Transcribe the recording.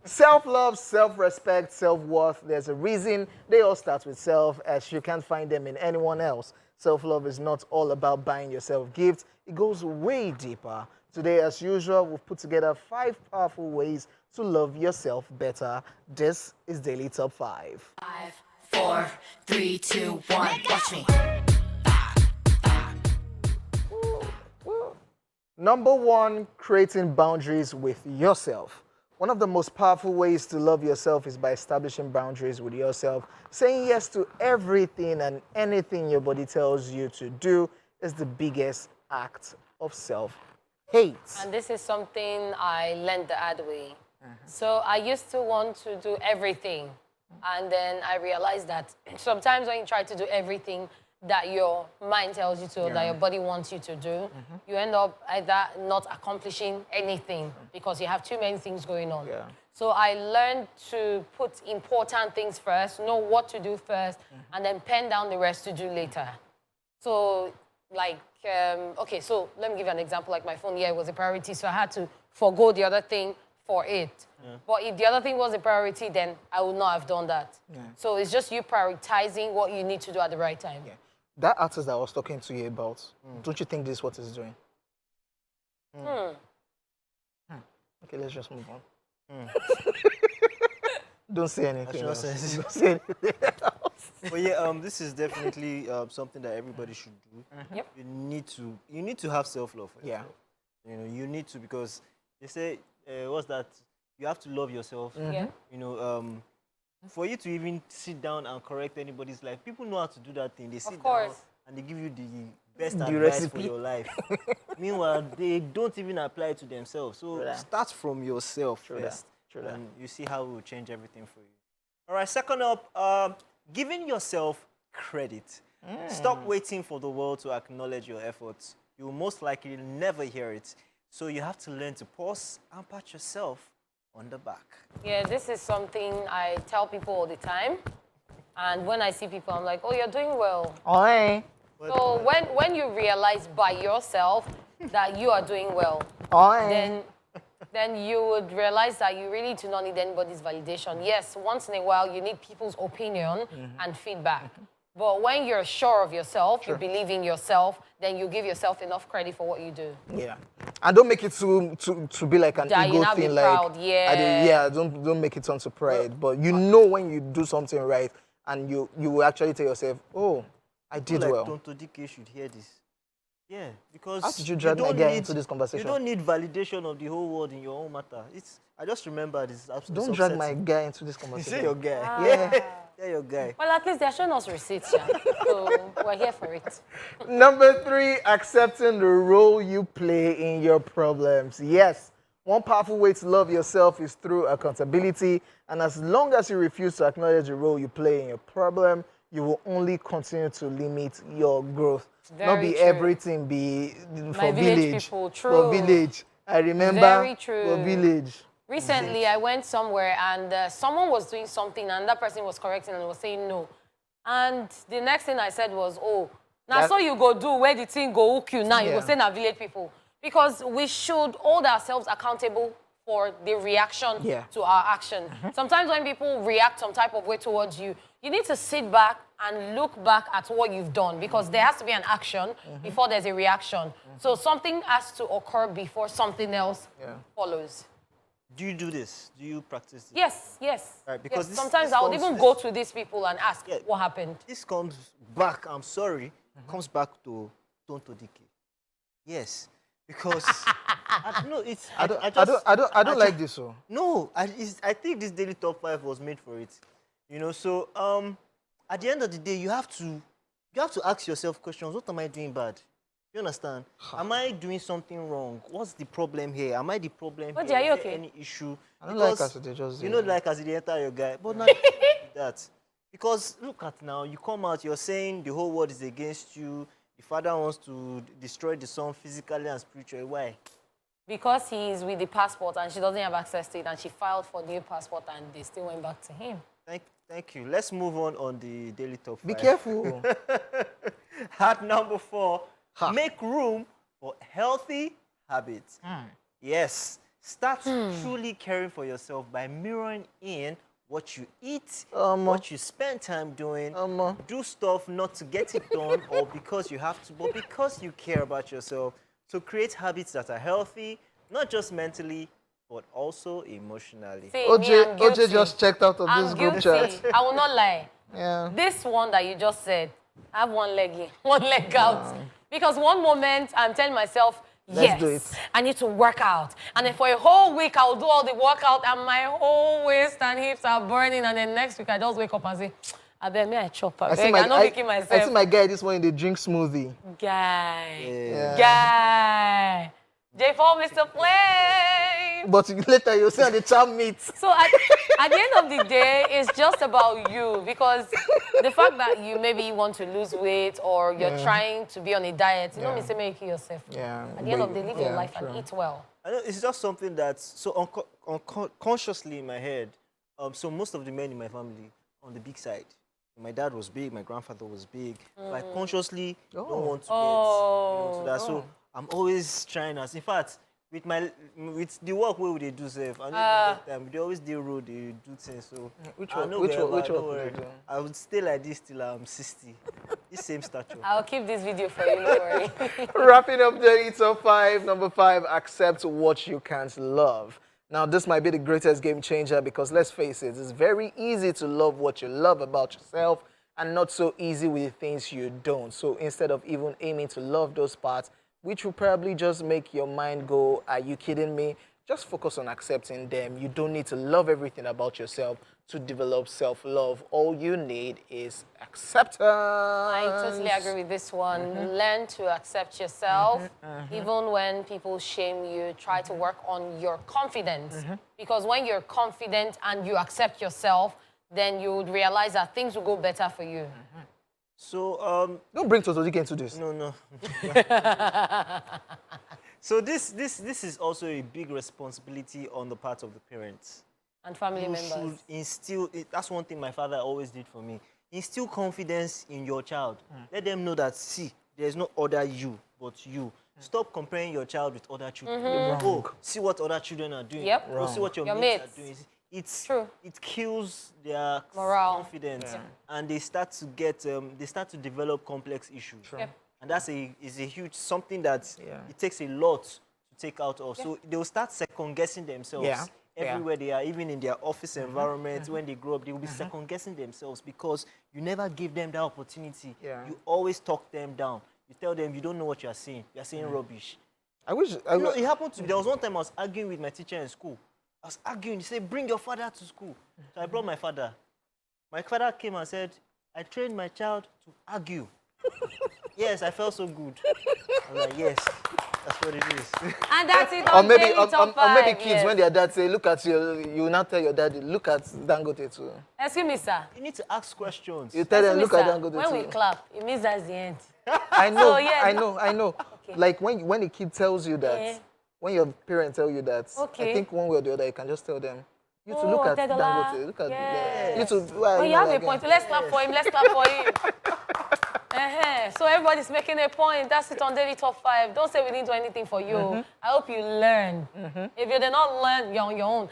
Self-love, self-respect, self-worth. There's a reason they all start with self, as you can't find them in anyone else. Self-love is not all about buying yourself gifts. It goes way deeper. Today, as usual, we've put together 5 powerful ways to love yourself better. This is Daily Top 5. 5, 4, 3, 2, 1. Watch me. Number 1, creating boundaries with yourself. One of the most powerful ways to love yourself is by establishing boundaries with yourself. Saying yes to everything and anything your body tells you to do is the biggest act of self-hate. And this is something I learned the hard way. So I used to want to do everything. And then I realized that sometimes when you try to do everything that your mind tells you to, that your body wants you to do, you end up either not accomplishing anything because you have too many things going on. So I learned to put important things first, know what to do first, and then pen down the rest to do later. So, like, okay, so let me give you an example. Like my phone, it was a priority, so I had to forego the other thing for it. But if the other thing was a priority, then I would not have done that. So it's just you prioritizing what you need to do at the right time. That artist that I was talking to you about, don't you think this is what it's doing? Okay, let's just move on. Don't say anything else. Don't say anything else. But yeah, this is definitely something that everybody should do. Yep. You need to have self-love for yourself. Yeah. You know, you need to, because they say, what's that? You have to love yourself. Yeah. You know, for you to even sit down and correct anybody's life, people know how to do that thing. They sit down and they give you the best advice recipe for your life. Meanwhile, they don't even apply it to themselves. So start from yourself first. And you see how it will change everything for you. All right, second up, giving yourself credit. Stop waiting for the world to acknowledge your efforts. You will most likely never hear it. So you have to learn to pause and pat yourself on the back. Yeah, this is something I tell people all the time. And when I see people, I'm like, oh, you're doing well. Oi. So when you realize by yourself that you are doing well, Oi. then you would realize that you really do not need anybody's validation. Yes, once in a while, you need people's opinion and feedback. But when you're sure of yourself, you believe in yourself, then you give yourself enough credit for what you do. Yeah. And don't make it to be like an ego thing. Like, proud. Don't make it onto pride. But you know when you do something right, and you will actually tell yourself, oh, I did well. Tonto Dike should hear this. Yeah, because how did you drag my guy into this conversation? You don't need validation of the whole world in your own matter. I just remember this. Don't drag my guy into this conversation. You say your guy. Yeah, your guy. Well, at least they're showing us receipts, so we're here for it. Number 3, accepting the role you play in your problems. Yes, one powerful way to love yourself is through accountability. And as long as you refuse to acknowledge the role you play in your problem, you will only continue to limit your growth. Not be everything be for village. People, true. For village. I remember Very true. For village. Recently, I went somewhere and someone was doing something and that person was correcting and was saying no. And the next thing I said was, oh, now so you go do where the thing go hook you now, you go say na village people. Because we should hold ourselves accountable for the reaction to our action. Sometimes when people react some type of way towards you, you need to sit back and look back at what you've done because there has to be an action before there's a reaction. So something has to occur before something else follows. Do you do this? Do you practice this? Yes. Right, because sometimes I would even go to these people and ask what happened. This comes back, I'm sorry, comes back to Tonto Dike. Yes, because I don't like this. So. No, I think this Daily Top 5 was made for it. You know, so at the end of the day, you have to ask yourself questions. What am I doing bad? You understand? Am I doing something wrong? What's the problem here? Am I the problem here? Is there any issue? I don't like as they just you know, like as they enter your guy, but not that. Because look at now, you come out, you're saying the whole world is against you. The father wants to destroy the son physically and spiritually. Why? Because he's with the passport and she doesn't have access to it, and she filed for new passport and they still went back to him. Thank you. Let's move on the Daily Top 5. Be careful. Hat number 4. Make room for healthy habits. Yes. Start truly caring for yourself by mirroring in what you eat, what you spend time doing. Do stuff not to get it done or because you have to, but because you care about yourself. So create habits that are healthy, not just mentally, but also emotionally. See, me, I'm guilty. OJ just checked out of this I'm group guilty. chat. I will not lie. Yeah. This one that you just said, I have one leg in, one leg out. Because one moment I'm telling myself, Let's do yes, it. I need to work out. And then for a whole week, I'll do all the workout and my whole waist and hips are burning. And then next week, I just wake up and say, I bet me I chop. I'm not making myself. I see my guy this morning, they drink smoothie. Guy. Guy. J4, Mr. Flame. But later you'll see on the charm meet. So at the end of the day, it's just about you, because the fact that you maybe want to lose weight or you're trying to be on a diet, you know me say make you yourself. Yeah. At the end of the day, live your life and eat well. I know it's just something that's so unconsciously in my head. So most of the men in my family on the big side, my dad was big, my grandfather was big. I consciously don't want to get into that. So I'm always trying as, in fact, with the work where they do self, I know they always do road, they do things. So Which I one? know Which wherever, one? don't worry. I would stay like this till I'm 60. This same stature. I'll keep this video for you, don't worry. Wrapping up the top 5. Number 5, accept what you can't love. Now, this might be the greatest game changer because let's face it, it's very easy to love what you love about yourself and not so easy with the things you don't. So instead of even aiming to love those parts, which will probably just make your mind go, are you kidding me? Just focus on accepting them. You don't need to love everything about yourself to develop self-love. All you need is acceptance. I totally agree with this one. Learn to accept yourself. Even when people shame you, try to work on your confidence. Because when you're confident and you accept yourself, then you would realize that things will go better for you. So don't bring Totodike into this. No. So this is also a big responsibility on the part of the parents. And family members. Should instill it. That's one thing my father always did for me. Instill confidence in your child. Let them know that, see, there's no other you but you. Stop comparing your child with other children. Oh, see what other children are doing. Yep. Oh, see what your mates are doing. It's true. It kills their morale, confidence, and they start to get they start to develop complex issues. Yep. And that's a huge something that it takes a lot to take out of. So they will start second guessing themselves everywhere they are, even in their office environment. When they grow up, they will be second guessing themselves because you never give them that opportunity. You always talk them down. You tell them you don't know what you are saying. You are saying rubbish. I wish. You know, it happened to me. There was one time I was arguing with my teacher in school. I was arguing. He said, "Bring your father to school." So I brought my father. My father came and said, "I trained my child to argue." Yes, I felt so good. I was like, yes, that's what it is. And that's it. Or maybe kids, when their dad say, "Look at you," you will not tell your daddy, "Look at Dangote too." Excuse me, sir. You need to ask questions. You tell them, "Look at Dangote too." When we clap, it means that's the end. I know, So, yeah, I know. Okay. Like when a kid tells you that, when your parents tell you that, I think one way or the other, you can just tell them, "You to look at Dangote, look at you to." Well, you have a point. Let's clap for him. Let's clap for him. So everybody's making a point. That's it on Daily Top 5. Don't say we didn't do anything for you. I hope you learn. If you did not learn, you're on your own.